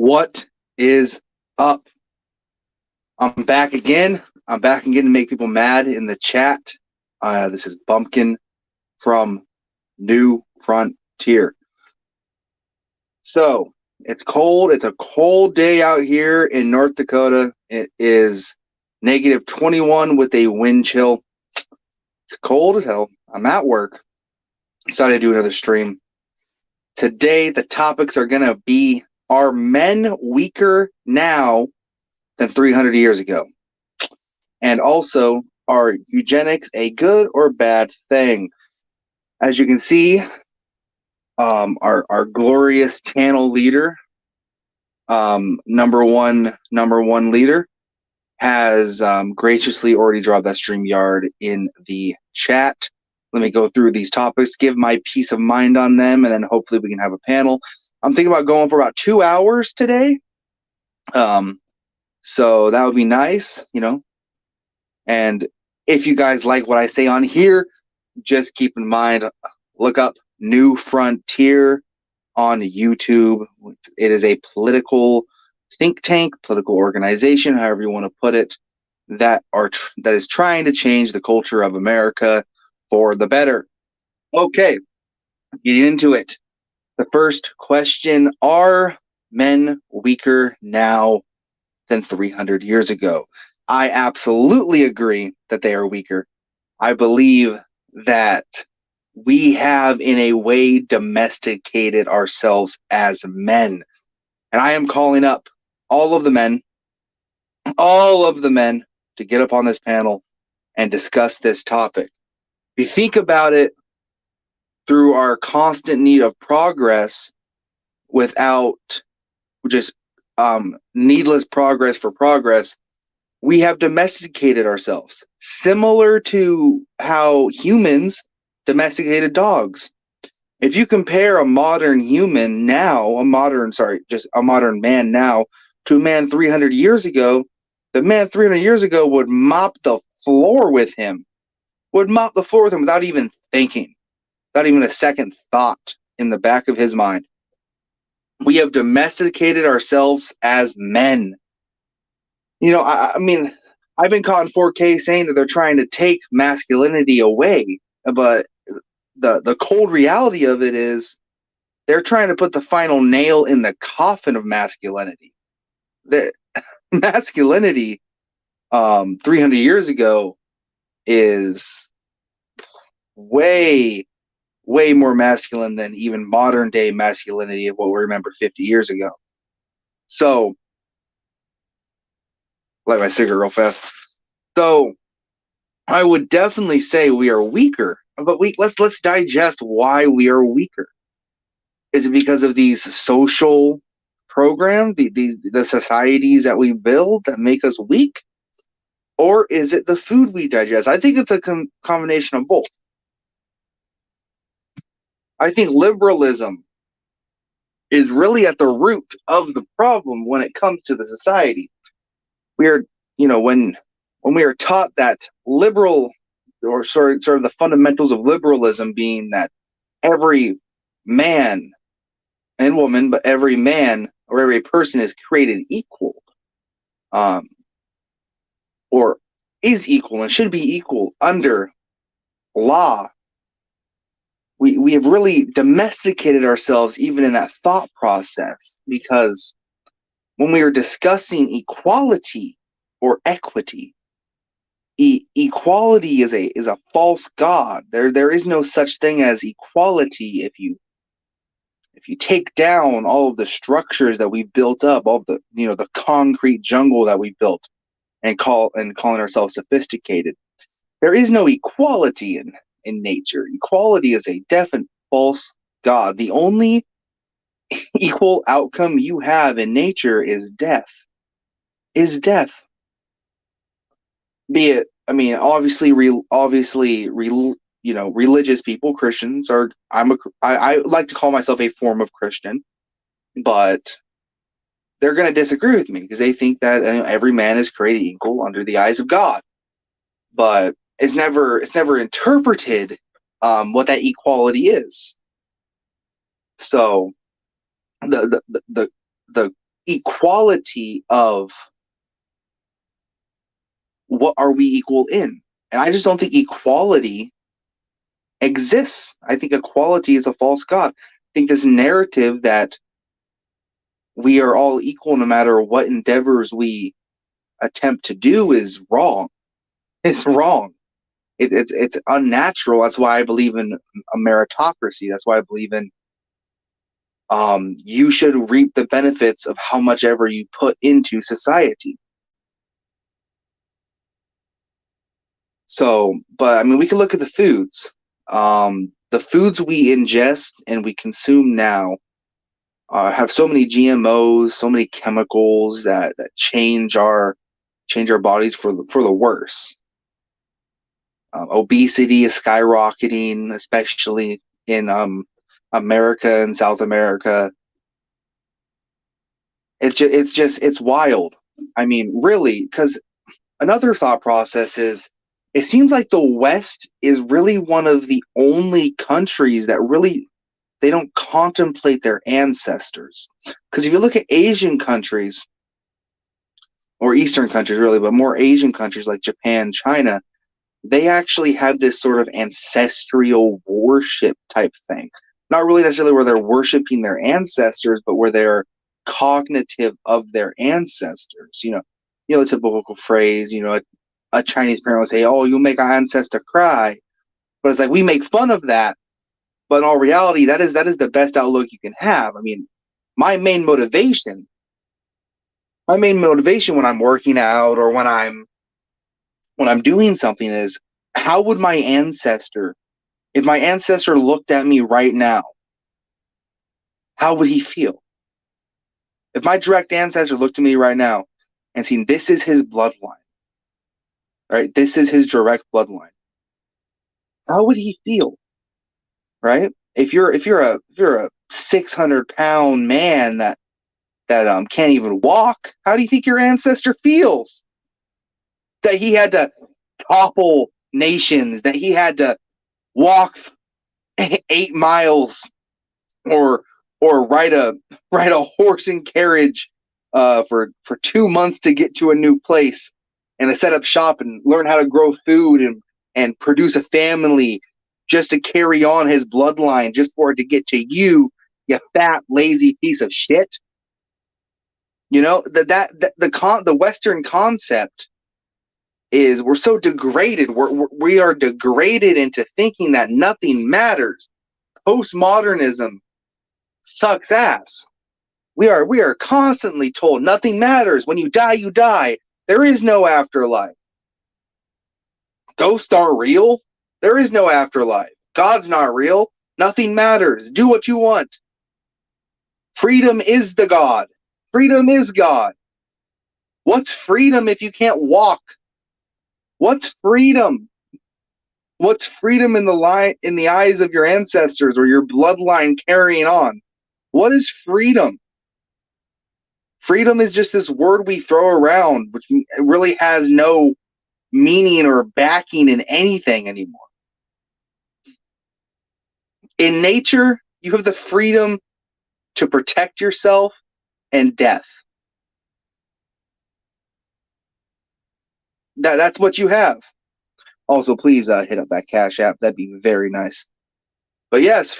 What is up? I'm back again. I'm back again to make people mad in the chat. This is Bumpkin from New Frontier. So it's cold. It's a cold day out here in North Dakota. It is negative 21 with a wind chill. It's cold as hell. I'm at work. Decided to do another stream. Today, the topics are going to be, are men weaker now than 300 years ago? And also, are eugenics a good or bad thing? As you can see, our glorious channel leader, number one leader, has graciously already dropped that StreamYard in the chat. Let me go through these topics, give my peace of mind on them, and then hopefully we can have a panel. I'm thinking about going for about 2 hours today. So that would be nice, you know. And if you guys like what I say on here, just keep in mind, look up New Frontier on YouTube. It is a political think tank, political organization, however you want to put it, that is trying to change the culture of America for the better. Okay, getting into it. The first question, are men weaker now than 300 years ago? I absolutely agree that they are weaker. I believe that we have, in a way, domesticated ourselves as men. And I am calling up all of the men to get up on this panel and discuss this topic. If you think about it, through our constant need of progress without just needless progress for progress, we have domesticated ourselves, similar to how humans domesticated dogs. If you compare a modern human now, a modern man now, to a man 300 years ago, the man 300 years ago would mop the floor with him, without even thinking, without even a second thought in the back of his mind. We have domesticated ourselves as men. You know, I mean, I've been caught in 4K saying that they're trying to take masculinity away, but the cold reality of it is they're trying to put the final nail in the coffin of masculinity. The masculinity 300 years ago is way more masculine than even modern day masculinity of what we remember 50 years ago. So, light my cigarette real fast. So, I would definitely say we are weaker, but let's digest why we are weaker. Is it because of these social programs, the societies that we build that make us weak? Or is it the food we digest? I think it's a combination of both. I think liberalism is really at the root of the problem when it comes to the society. We are, you know, when we are taught that liberal, or sort of the fundamentals of liberalism being that every man and woman, but every man or every person is created equal, or is equal and should be equal under law. We have really domesticated ourselves even in that thought process, because when we are discussing equality or equity, equality is a false god. There is no such thing as equality if you take down all of the structures that we built up, all of the the concrete jungle that we built, and calling ourselves sophisticated. There is no equality in nature. Equality is a definite false god. The only equal outcome you have in nature is death. Be it, I mean, obviously, religious people, Christians are. I like to call myself a form of Christian, but they're going to disagree with me because they think that every man is created equal under the eyes of God. But it's never interpreted what that equality is. So the equality of what are we equal in. And I just don't think equality exists. I think equality is a false god. I think this narrative that we are all equal no matter what endeavors we attempt to do is wrong. It's wrong. It's unnatural. That's why I believe in a meritocracy. That's why I believe in you should reap the benefits of how much ever you put into society. So, but I mean, we can look at the foods. The foods we ingest and we consume now have so many GMOs, so many chemicals that change our bodies for the worse. Obesity is skyrocketing, especially in America and South America. It's wild. I mean, really, because another thought process is it seems like the West is really one of the only countries that really they don't contemplate their ancestors. Because if you look at Asian countries or Eastern countries, really, but more Asian countries like Japan, China, they actually have this sort of ancestral worship type thing. Not really necessarily where they're worshiping their ancestors, but where they're cognitive of their ancestors. The typical phrase. A Chinese parent would say, "Oh, you make our ancestor cry," but it's like we make fun of that. But in all reality, that is the best outlook you can have. I mean, my main motivation when I'm working out or when I'm doing something is how would my ancestor, if my ancestor looked at me right now, how would he feel? If my direct ancestor looked at me right now and seen this is his bloodline, right? This is his direct bloodline. How would he feel? Right? If you're a 600-pound man that can't even walk, how do you think your ancestor feels? That he had to topple nations, that he had to walk 8 miles or ride a horse and carriage for 2 months to get to a new place and to set up shop and learn how to grow food and produce a family just to carry on his bloodline just for it to get to you fat lazy piece of shit. The Western concept is we're so degraded. We are degraded into thinking that nothing matters. Postmodernism sucks ass. We are constantly told nothing matters. When you die, you die. There is no afterlife. Ghosts aren't real. There is no afterlife. God's not real. Nothing matters. Do what you want. Freedom is the God. Freedom is God. What's freedom if you can't walk? What's freedom? What's freedom in the eyes of your ancestors or your bloodline carrying on? What is freedom? Freedom is just this word we throw around, which really has no meaning or backing in anything anymore. In nature, you have the freedom to protect yourself and death. That's what you have. Also, please hit up that Cash App. That'd be very nice. But yes,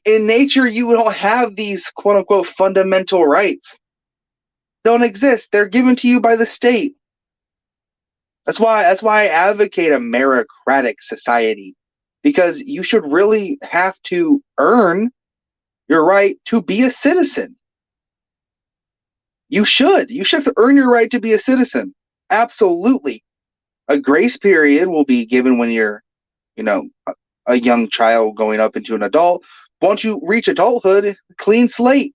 in nature, you don't have these quote unquote fundamental rights. Don't exist. They're given to you by the state. That's why I advocate a meritocratic society, because you should really have to earn your right to be a citizen. You should have to earn your right to be a citizen. Absolutely. A grace period will be given when you're, a young child going up into an adult. Once you reach adulthood, clean slate.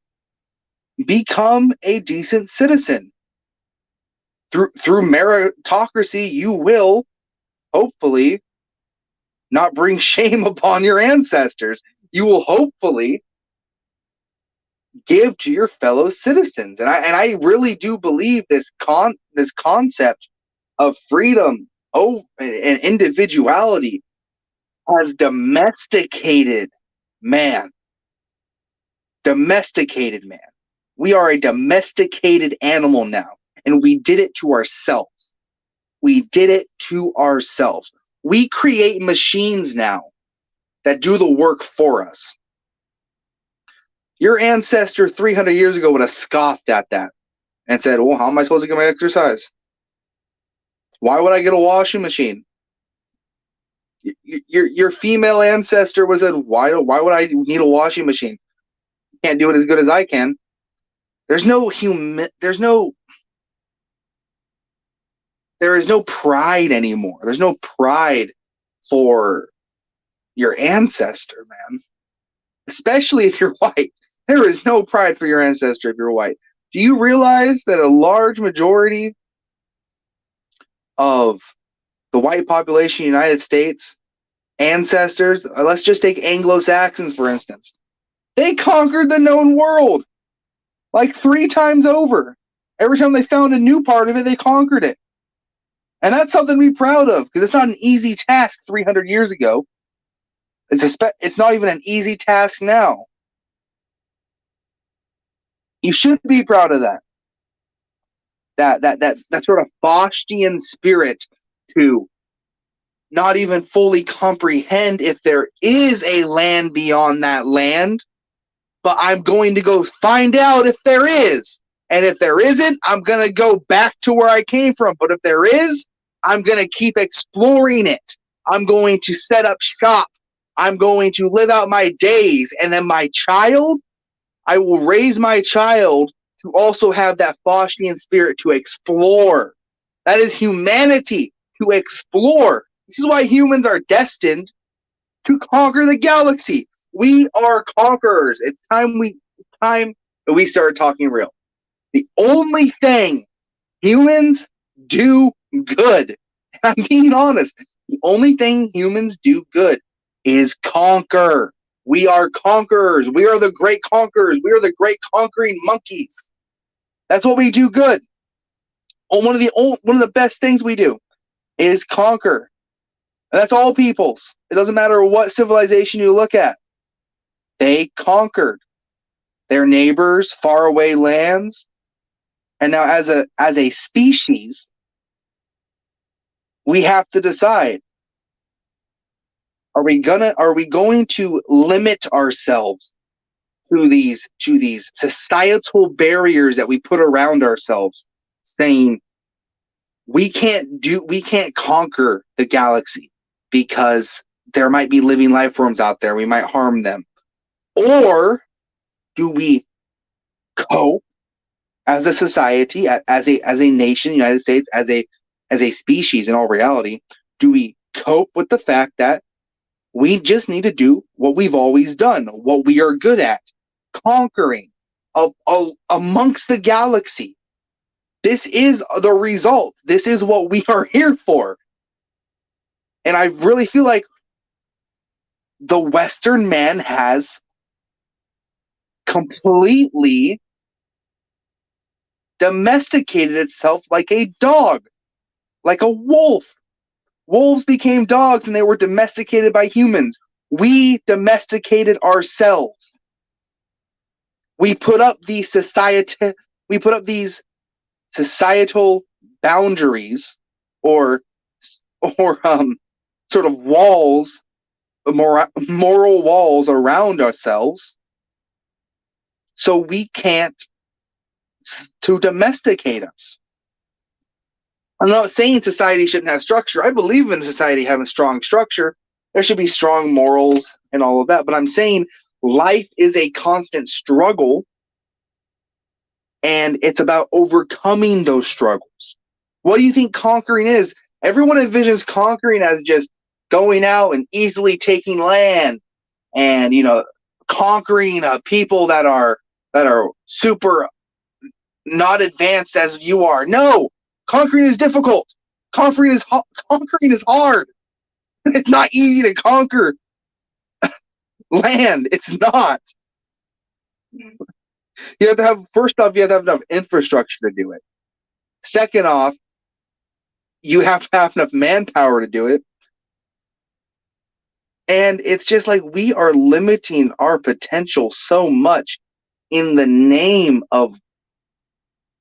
Become a decent citizen. Through meritocracy, you will hopefully not bring shame upon your ancestors. You will hopefully give to your fellow citizens. And I really do believe this concept of freedom and individuality has domesticated man. We are a domesticated animal now, and we did it to ourselves. We did it to ourselves. We create machines now that do the work for us. Your ancestor 300 years ago would have scoffed at that and said, well, how am I supposed to get my exercise? Why would I get a washing machine? Your female ancestor would have said, why would I need a washing machine? Can't do it as good as I can. There is no pride anymore. There's no pride for your ancestor, man. Especially if you're white. There is no pride for your ancestor if you're white. Do you realize that a large majority of the white population in the United States, ancestors, let's just take Anglo-Saxons, for instance, they conquered the known world like 3 times over. Every time they found a new part of it, they conquered it. And that's something to be proud of, because it's not an easy task 300 years ago. It's not even an easy task now. You should be proud of that. That sort of Faustian spirit to not even fully comprehend if there is a land beyond that land, but I'm going to go find out if there is. And if there isn't, I'm going to go back to where I came from. But if there is, I'm going to keep exploring it. I'm going to set up shop. I'm going to live out my days. And then my child, I will raise my child to also have that Faustian spirit to explore. That is humanity, to explore. This is why humans are destined to conquer the galaxy. We are conquerors. It's time that we start talking real. The only thing humans do good, I'm being honest, the only thing humans do good is conquer. We are conquerors. We are the great conquerors. We are the great conquering monkeys. That's what we do good. One of the best things we do is conquer. And that's all peoples. It doesn't matter what civilization you look at. They conquered their neighbors, faraway lands. And now as a species, we have to decide, are we going to limit ourselves to these societal barriers that we put around ourselves, saying we can't conquer the galaxy because there might be living life forms out there, we might harm them? Or do we cope as a society, as a nation, United States, as a species in all reality, do we cope with the fact that we just need to do what we've always done, what we are good at, conquering amongst the galaxy? This is the result. This is what we are here for. And I really feel like the Western man has completely domesticated itself like a dog, like a wolf. Wolves became dogs and they were domesticated by humans. We domesticated ourselves. We put up these societal boundaries or sort of walls, moral walls around ourselves, so we can't to domesticate us. I'm not saying society shouldn't have structure. I believe in society having strong structure. There should be strong morals and all of that. But I'm saying life is a constant struggle, and it's about overcoming those struggles. What do you think conquering is? Everyone envisions conquering as just going out and easily taking land and, conquering people that are super not advanced as you are. No, conquering is difficult. Conquering is hard. It's not easy to conquer land. It's not. You have to have, first off, you have to have enough infrastructure to do it. Second off, you have to have enough manpower to do it. And it's just like we are limiting our potential so much in the name of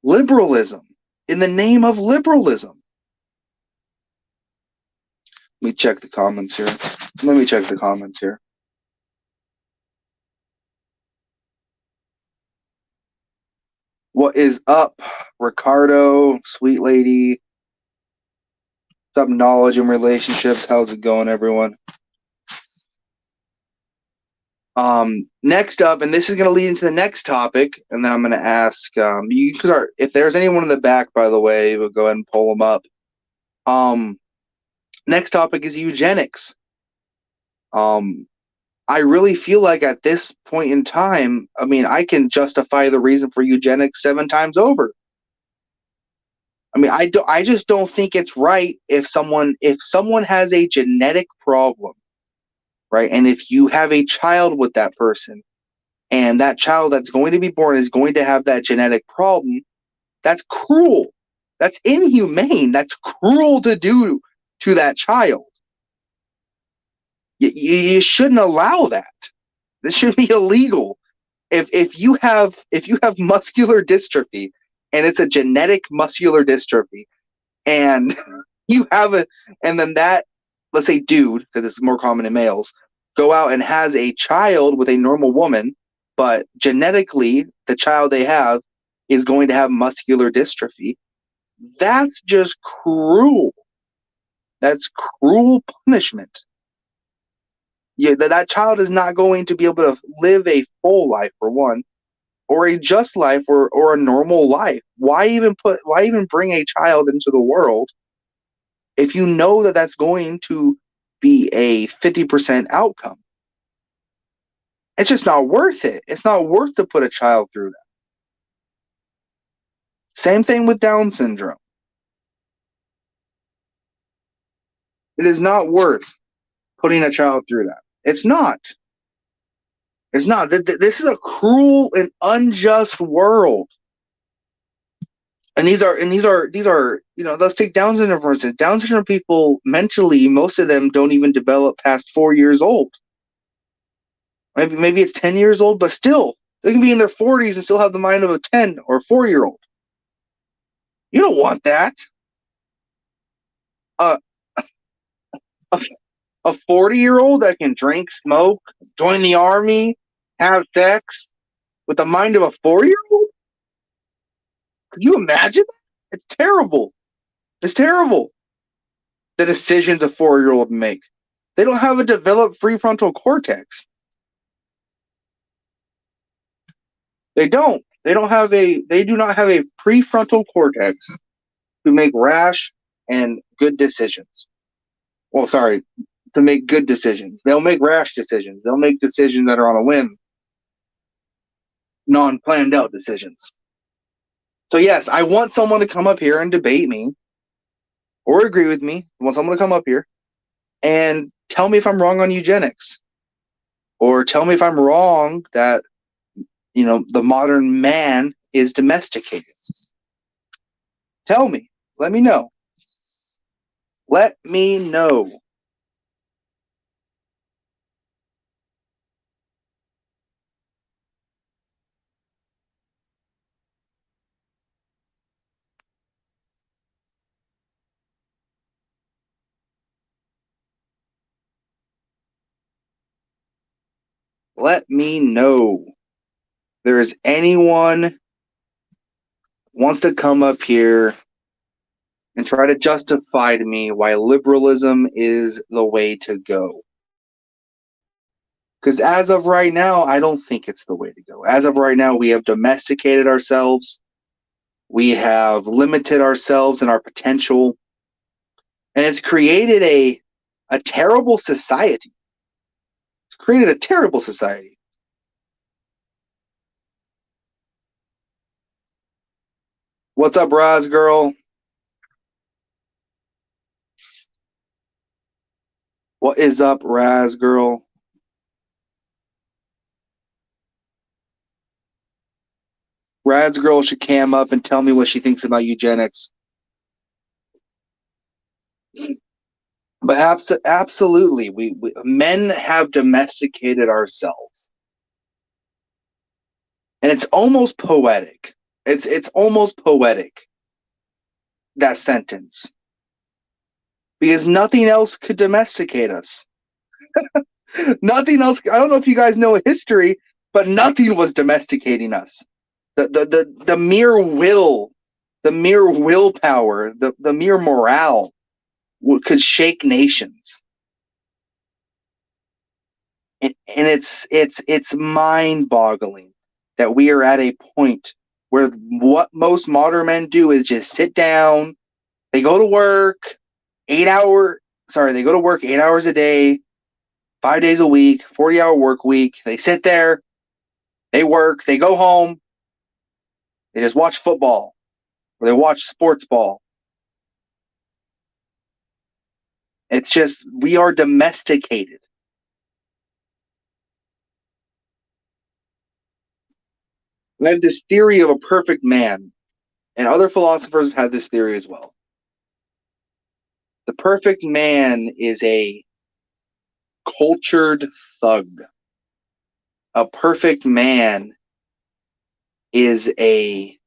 liberalism. In the name of liberalism. Let me check the comments here. What is up, Ricardo, sweet lady? What's up, knowledge and relationships? How's it going, everyone? Next up, and this is going to lead into the next topic, and then I'm going to ask you can start. If there's anyone in the back, by the way, we'll go ahead and pull them up. Next topic is eugenics. I really feel like at this point in time, I mean, I can justify the reason for eugenics 7 times over. I mean, I just don't think it's right if someone has a genetic problem, right? And if you have a child with that person, and that child that's going to be born is going to have that genetic problem, that's cruel. That's inhumane. That's cruel to do to that child. You shouldn't allow that. This should be illegal. If you have muscular dystrophy, and it's a genetic muscular dystrophy, and you have and then that, let's say dude, because it's more common in males, go out and has a child with a normal woman, but genetically the child they have is going to have muscular dystrophy, that's just cruel. That's cruel punishment. Yeah, that child is not going to be able to live a full life, for one, or a just life, or a normal life. Why even bring a child into the world if you know that that's going to be a 50% outcome? It's just not worth it. It's not worth to put a child through that. Same thing with Down syndrome. It is not worth putting a child through that. It's not. It's not. This is a cruel and unjust world. And these are, let's take Down syndrome for instance. Down syndrome people, mentally, most of them don't even develop past 4 years old. Maybe it's 10 years old, but still, they can be in their 40s and still have the mind of a 10 or 4-year-old. You don't want that. A 40-year-old that can drink, smoke, join the army, have sex with the mind of a 4-year-old? Could you imagine that? It's terrible. It's terrible. The decisions a 4-year-old make. They don't have a developed prefrontal cortex. They don't. They do not have a prefrontal cortex to make rash and good decisions. Well, sorry, to make good decisions. They'll make rash decisions. They'll make decisions that are on a whim. Non-planned out decisions. So yes, I want someone to come up here and debate me or agree with me. I want someone to come up here and tell me if I'm wrong on eugenics, or tell me if I'm wrong that, the modern man is domesticated. Tell me. Let me know. Let me know. Let me know. If there is anyone wants to come up here and try to justify to me why liberalism is the way to go. Because as of right now, I don't think it's the way to go. As of right now, we have domesticated ourselves. We have limited ourselves and our potential. And it's created a terrible society. It's created a terrible society. What's up, Raz girl? What is up, Raz girl? Raz girl should cam up and tell me what she thinks about eugenics. But absolutely, we men have domesticated ourselves. And it's almost poetic. It's almost poetic, that sentence. Because nothing else could domesticate us. Nothing else. I don't know if you guys know history, but nothing was domesticating us. The mere will, the mere willpower, the mere morale could shake nations. And it's mind-boggling that we are at a point where what most modern men do is just sit down. They go to work 8 hour. Sorry, they go to work 8 hours a day, 5 days a week, 40-hour work week. They sit there, they work, they go home, they just watch football or they watch sports ball. It's just, we are domesticated. And I have this theory of a perfect man, and other philosophers have this theory as well. The perfect man is a cultured thug. A perfect man is a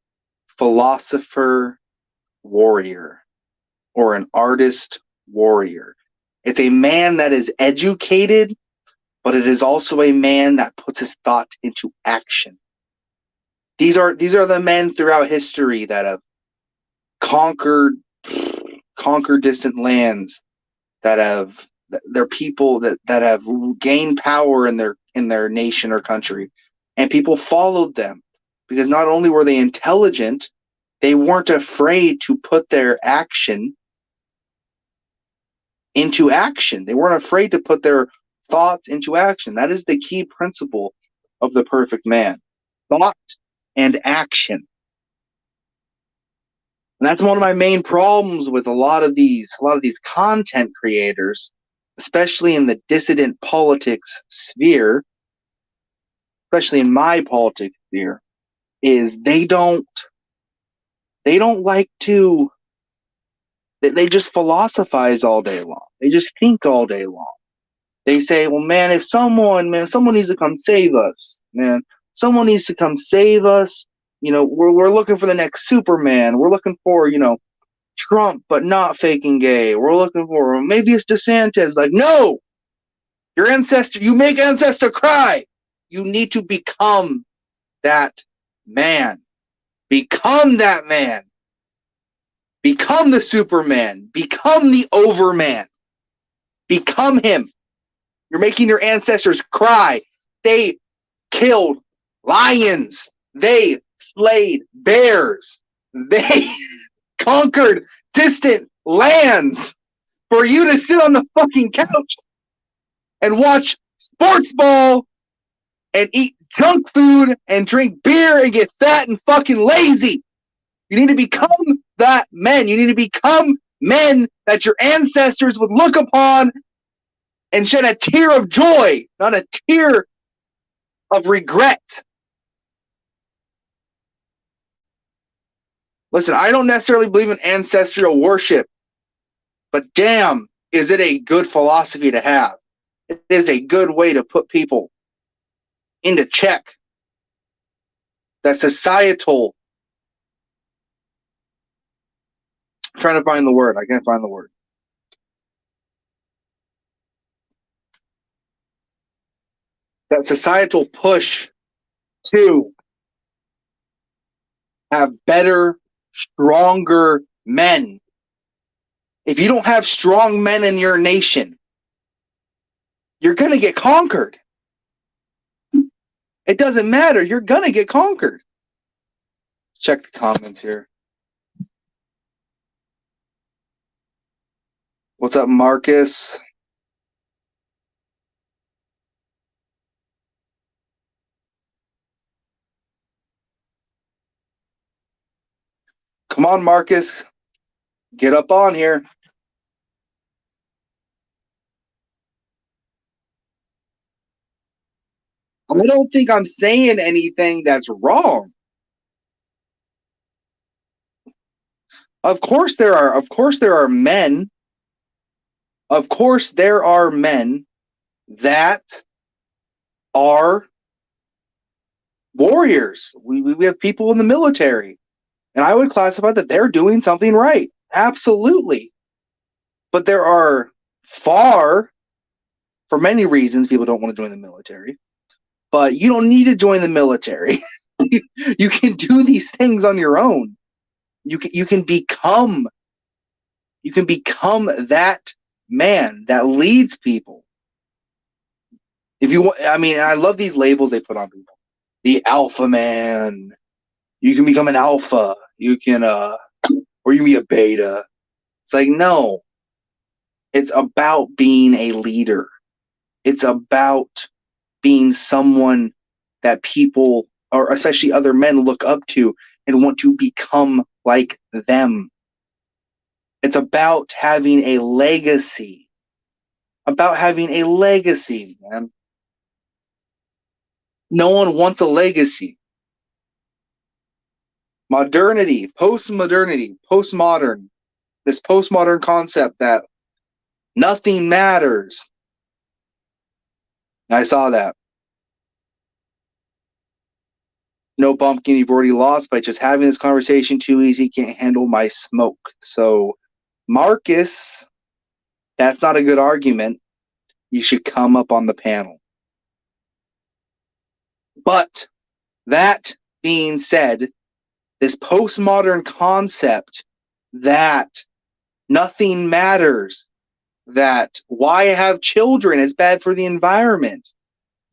philosopher warrior or an artist warrior. It's a man that is educated, but it is also a man that puts his thought into action. These are the men throughout history that have conquered distant lands, that have they're people that have gained power in their nation or country, and people followed them because not only were they intelligent, they weren't afraid to put their action into action. They weren't afraid to put their thoughts into action. That is the key principle of the perfect man: thought and action. And that's one of my main problems with a lot of these content creators, especially in the dissident politics sphere, especially in my politics sphere, is they don't like to, they just philosophize all day long. They just think all day long. They say, well, man, someone needs to come save us, man. Someone needs to come save us. We're looking for the next Superman. We're looking for, Trump, but not faking gay. We're looking for, maybe it's DeSantis. Like, no, you make ancestor cry. You need to become that man. Become that man. Become the Superman. Become the Overman. Become him. You're making your ancestors cry. They killed lions. They slayed bears. They conquered distant lands for you to sit on the fucking couch and watch sports ball and eat junk food and drink beer and get fat and fucking lazy. You need to become that men. You need to become men that your ancestors would look upon and shed a tear of joy, not a tear of regret. Listen, I don't necessarily believe in ancestral worship, but damn, is it a good philosophy to have. It is a good way to put people into check. That societal, I'm trying to find the word. I can't find the word. That societal push to have better, stronger men. If you don't have strong men in your nation, you're going to get conquered. It doesn't matter. You're going to get conquered. Check the comments here. What's up, Marcus? Come on, Marcus. Get up on here. I don't think I'm saying anything that's wrong. Of course there are men. Of course there are men that are warriors. We have people in the military, and I would classify that they're doing something right. Absolutely. But there are far, for many reasons, people don't want to join the military. But you don't need to join the military. You can do these things on your own. You can become that man that leads people. If you want, I mean, I love these labels they put on people. The alpha man. You can become an alpha. You can or you can be a beta. It's like, no. It's about being a leader. It's about being someone that people, or especially other men, look up to and want to become like them. It's about having a legacy. About having a legacy, man. No one wants a legacy. Modernity, postmodern, this postmodern concept that nothing matters. I saw that. No, Bumpkin, you've already lost by just having this conversation too easy. Can't handle my smoke. So, Marcus, that's not a good argument. You should come up on the panel. But that being said, this postmodern concept that nothing matters, that why have children is bad for the environment,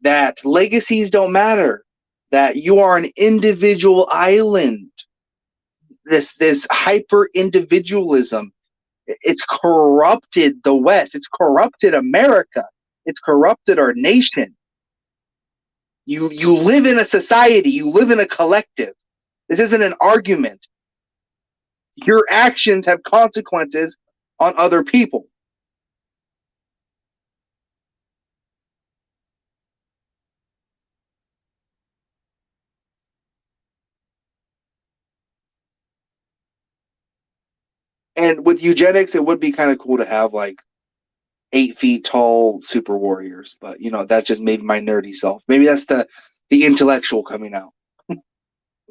that legacies don't matter, that you are an individual island, this hyper individualism, it's corrupted the West, it's corrupted America, it's corrupted our nation. You live in a society, you live in a collective. This isn't an argument. Your actions have consequences on other people. And with eugenics, it would be kind of cool to have like 8 feet tall super warriors, but that's just maybe my nerdy self. Maybe that's the intellectual coming out.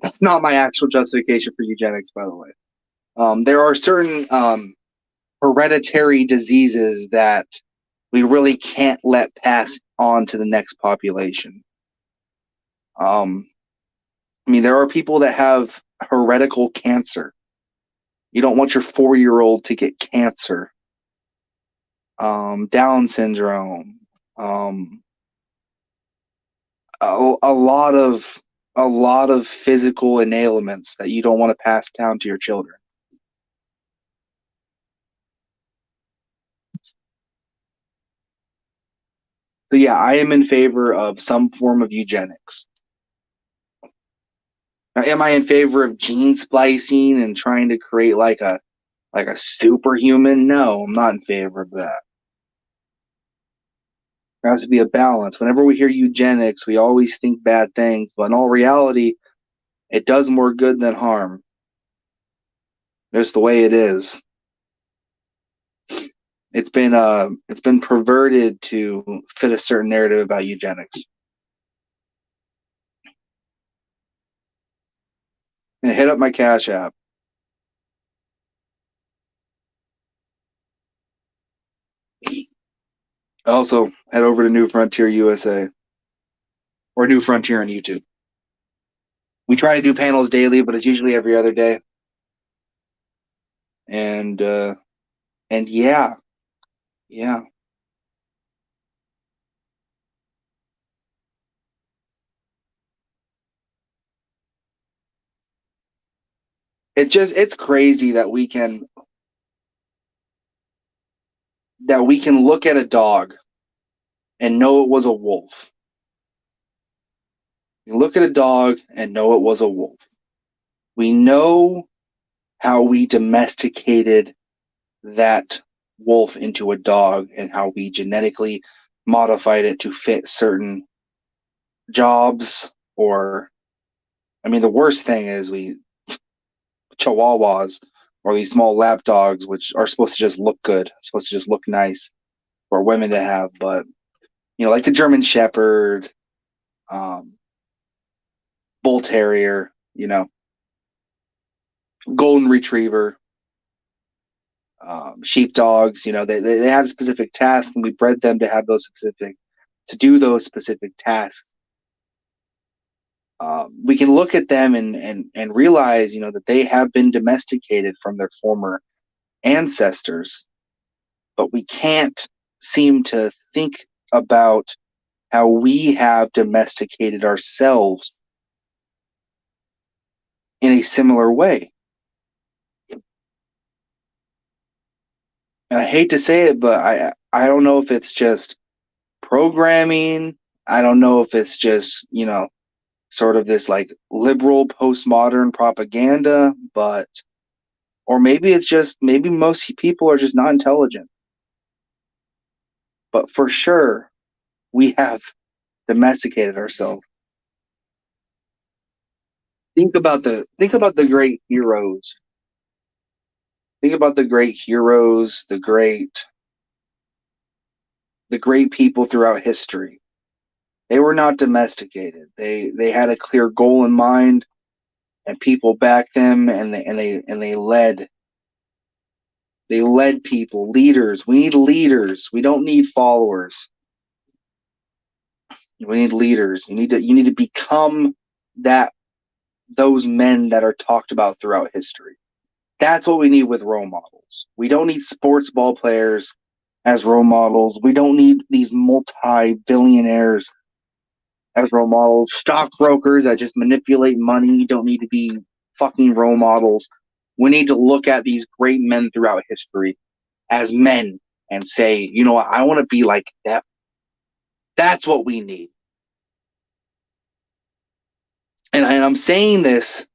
That's not my actual justification for eugenics, by the way. There are certain hereditary diseases that we really can't let pass on to the next population. I mean, there are people that have heretical cancer. You don't want your 4-year-old to get cancer. Down syndrome. A lot of physical ailments that you don't want to pass down to your children. So yeah, I am in favor of some form of eugenics. Now, am I in favor of gene splicing and trying to create like a superhuman? No, I'm not in favor of that. There has to be a balance. Whenever we hear eugenics, we always think bad things, but in all reality, it does more good than harm. Just the way it is. It's been perverted to fit a certain narrative about eugenics. And hit up my Cash App. Also, head over to New Frontier USA or New Frontier on YouTube. We try to do panels daily, but it's usually every other day. And yeah, yeah. It's crazy that we can look at a dog and know it was a wolf. You look at a dog and know it was a wolf. We know how we domesticated that wolf into a dog and how we genetically modified it to fit certain jobs. Or I mean, the worst thing is we chihuahuas or these small lap dogs, which are supposed to just look good, supposed to just look nice for women to have, but like the German Shepherd, um, bull terrier, golden retriever, sheepdogs. They have specific tasks, and we bred them to have to do those specific tasks. We can look at them and realize, that they have been domesticated from their former ancestors, but we can't seem to think about how we have domesticated ourselves in a similar way. And I hate to say it, but I don't know if it's just programming. I don't know if it's just, sort of this like liberal postmodern propaganda, or maybe it's just, maybe most people are just not intelligent. But for sure, we have domesticated ourselves. Think about the great heroes. Think about the great heroes, the great people throughout history. They were not domesticated. They had a clear goal in mind, and people backed them, and they led. They led people, leaders. We need leaders. We don't need followers. We need leaders. You need to become that those men that are talked about throughout history. That's what we need with role models. We don't need sports ball players as role models. We don't need these multi-billionaires as role models. Stockbrokers that just manipulate money don't need to be fucking role models. We need to look at these great men throughout history as men and say, you know what, I want to be like that. That's what we need. And I'm saying this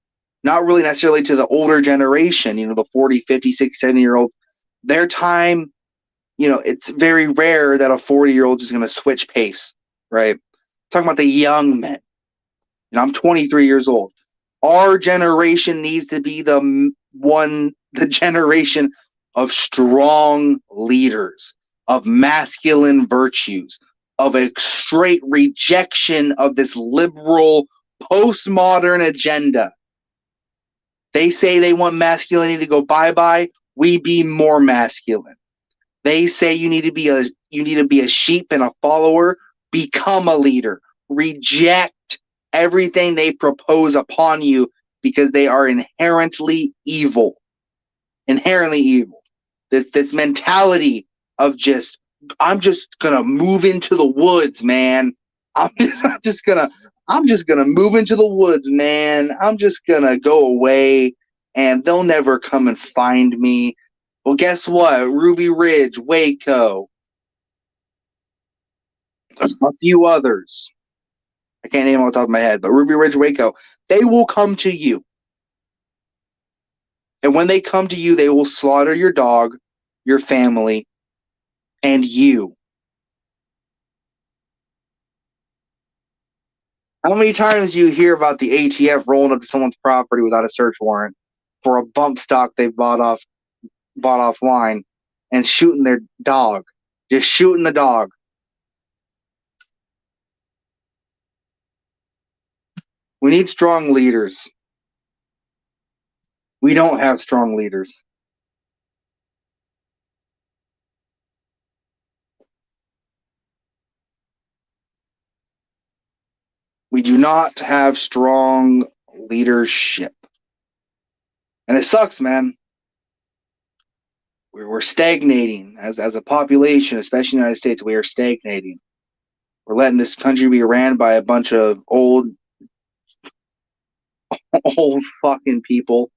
not really necessarily to the older generation, the 40, 50, 60, 70-year-olds. Their time, it's very rare that a 40-year-old is going to switch pace, right? I'm talking about the young men. I'm 23 years old. Our generation needs to be the generation of strong leaders, of masculine virtues, of a straight rejection of this liberal postmodern agenda. They say they want masculinity to go bye-bye. We be more masculine. They say you need to be a sheep and a follower. Become a leader. Reject everything they propose upon you because they are inherently evil. Inherently evil. This mentality of I'm just gonna move into the woods, man. I'm just gonna move into the woods, man. I'm just gonna go away and they'll never come and find me. Well, guess what? Ruby Ridge, Waco, a few others. I can't name them off the top of my head, but Ruby Ridge, Waco, they will come to you. And when they come to you, they will slaughter your dog, your family, and you. How many times do you hear about the ATF rolling up to someone's property without a search warrant for a bump stock they bought offline and shooting their dog? Just shooting the dog. We need strong leaders. We don't have strong leaders. We do not have strong leadership. And it sucks, man. We're stagnating as a population, especially in the United States. We are stagnating. We're letting this country be ran by a bunch of old fucking people,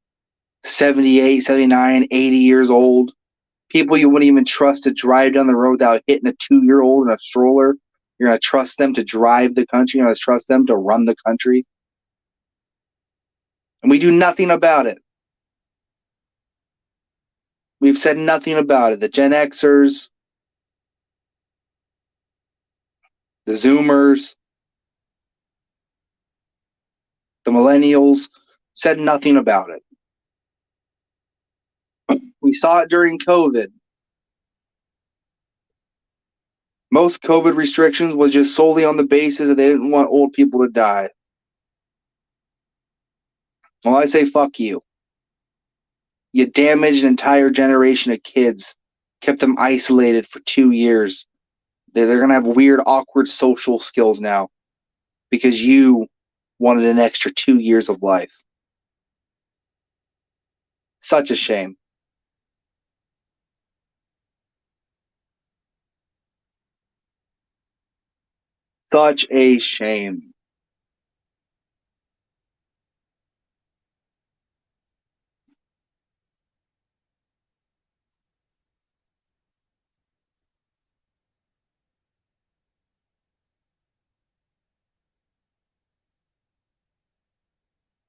78, 79, 80 years old. People you wouldn't even trust to drive down the road without hitting a 2-year-old in a stroller. You're going to trust them to drive the country. You're going to trust them to run the country. And we do nothing about it. We've said nothing about it. The Gen Xers, the Zoomers, the Millennials said nothing about it. We saw it during COVID. Most COVID restrictions was just solely on the basis that they didn't want old people to die. Well, I say fuck you. You damaged an entire generation of kids, kept them isolated for 2 years. They're going to have weird, awkward social skills now because you wanted an extra 2 years of life. Such a shame. Such a shame.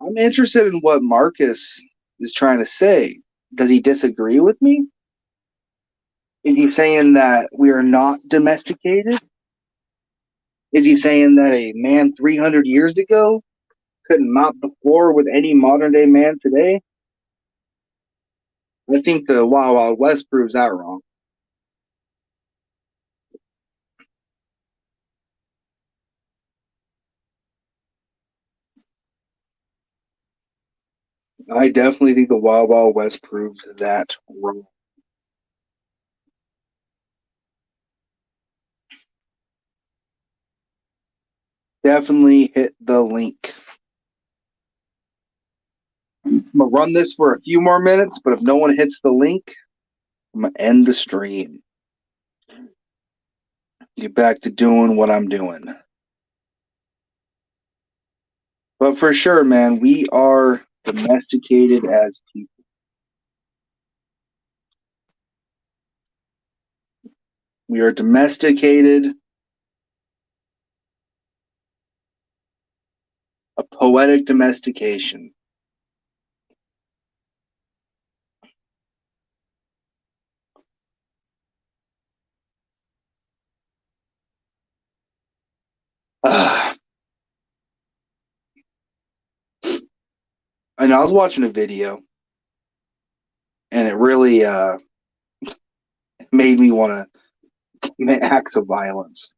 I'm interested in what Marcus is trying to say. Does he disagree with me? Is he saying that we are not domesticated? Is he saying that a man 300 years ago couldn't mop the floor with any modern day man today? I think the Wild Wild West proves that wrong. I definitely think the Wild Wild West proves that wrong. Definitely hit the link. I'm gonna run this for a few more minutes, but if no one hits the link, I'm gonna end the stream. Get back to doing what I'm doing. But for sure, man, we are domesticated as people. We are domesticated, a poetic domestication. Uh, and I was watching a video, and it really made me want to commit acts of violence.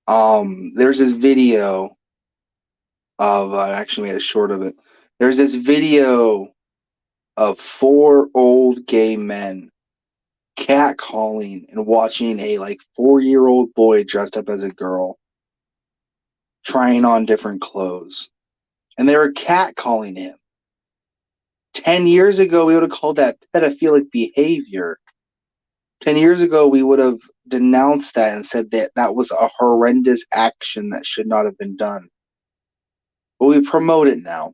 There's this video of I actually made a short of it. There's this video of four old gay men catcalling and watching a like 4 year old boy dressed up as a girl trying on different clothes. And they were catcalling him. 10 years ago, we would have called that pedophilic behavior. 10 years ago, we would have denounced that and said that that was a horrendous action that should not have been done. But we promote it now.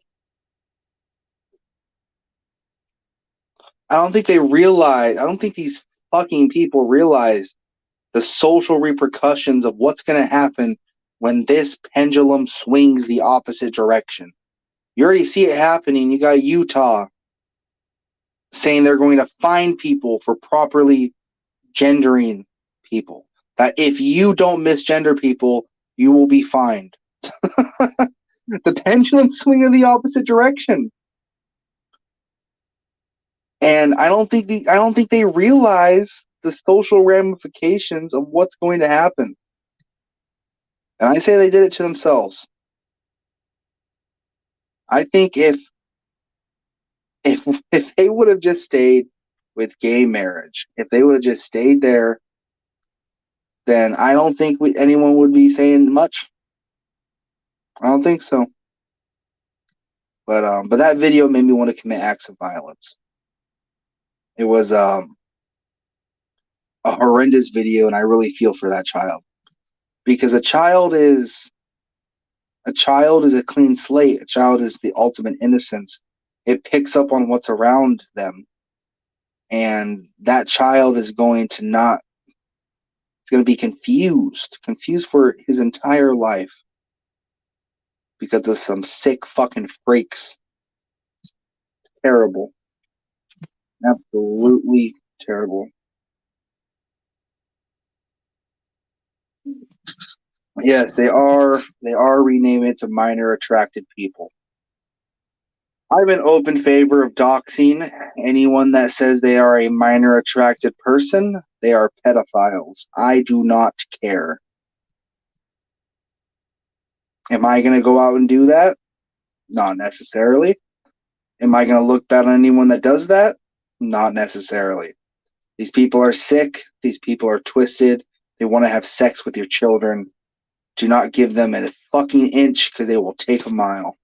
I don't think these fucking people realize the social repercussions of what's going to happen when this pendulum swings the opposite direction. You already see it happening. You got Utah saying they're going to fine people for properly gendering people. That if you don't misgender people, you will be fined. The pendulum swinging the opposite direction. And I don't think they realize the social ramifications of what's going to happen. And I say they did it to themselves. I think if if they would have just stayed with gay marriage, if they would have just stayed there, then I don't think anyone would be saying much. I don't think so. But that video made me want to commit acts of violence. It was a horrendous video, and I really feel for that child because a child is a clean slate. A child is the ultimate innocence. It picks up on what's around them, and that child is going to not. It's going to be confused for his entire life because of some sick fucking freaks. Terrible, absolutely terrible. Yes, they are. They are renaming it to minor attracted people. I'm in open favor of doxing anyone that says they are a minor attracted person. They are pedophiles. I do not care. Am I going to go out and do that? Not necessarily. Am I going to look bad on anyone that does that? Not necessarily. These people are sick. These people are twisted. They want to have sex with your children. Do not give them a fucking inch because they will take a mile.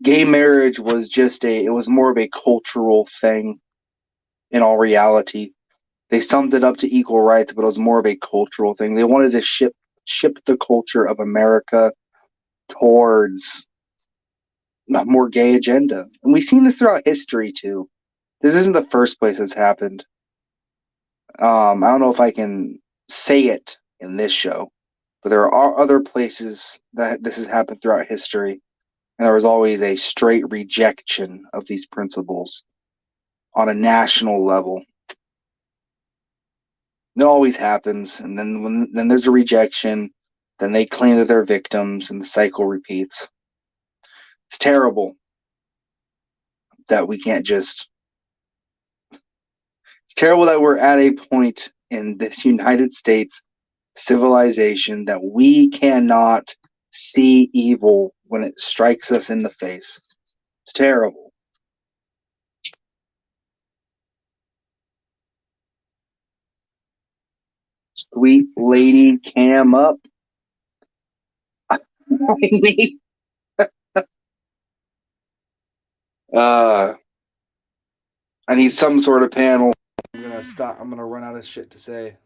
Gay marriage was it was more of a cultural thing in all reality. They summed it up to equal rights, but it was more of a cultural thing. They wanted to ship the culture of America towards a more gay agenda. And we've seen this throughout history too. This isn't the first place it's happened. I don't know if I can say it in this show, but there are other places that this has happened throughout history, and there was always a straight rejection of these principles on a national level. It always happens, and then there's a rejection, then they claim that they're victims, and the cycle repeats. It's terrible that we can't just. It's terrible that we're at a point in this United States civilization that we cannot see evil when it strikes us in the face. It's terrible. Sweet lady, cam up. uh, I need some sort of panel. I'm gonna stop. I'm gonna run out of shit to say.